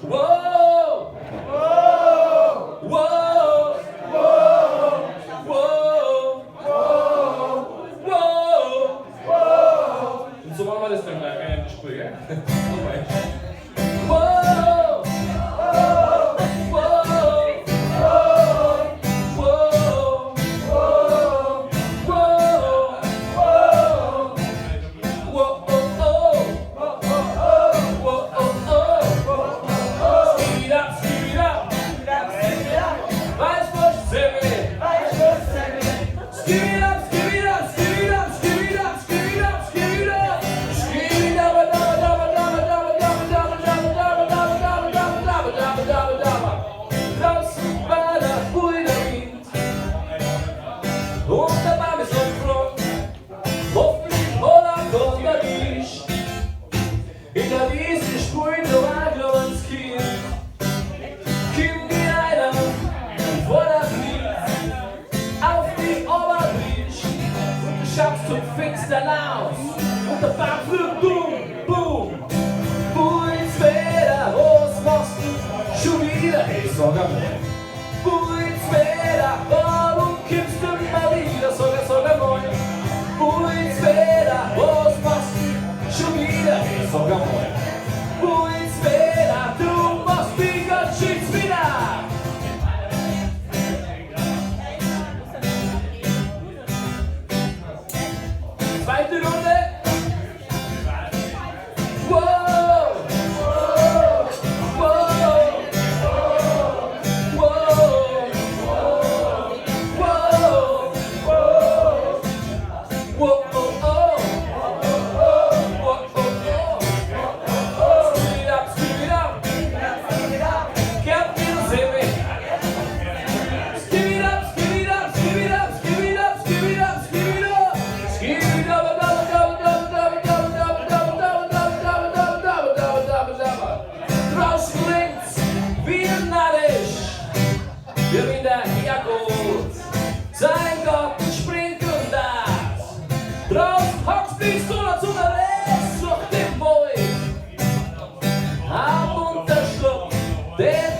Wow! Wow! Wow! Wow! Wow! Wow! Wow! Und so machen wir das dann gleich im Gespräch, gell? Wow! Wow! Wow! Wow! Wow! Und der Baum ist umflogen, hoffentlich voller Konterlicht. In der Wiese sprüht der Wagler ins Kiel. Kim die einer vor der Flieg auf die Oberlicht. Und du schaust zum Fenster aus und der Baum fliegt boom, boom. Wo ins Wetter, was machst du schon wieder? Hey, sag einmal. Wo ins Wetter, warum kippst du immer wieder? Sag einmal. Wo ins Wetter, was machst du schon wieder? Hey, sag einmal. Wo ins Wetter, du machst mich ganz schön wieder. Zweite Runde. Wow! Wir in der Herkunft, sein Garten springt und das. Draußen hockst bist du noch zum Rest durch den Wald. Hab unterschluckt den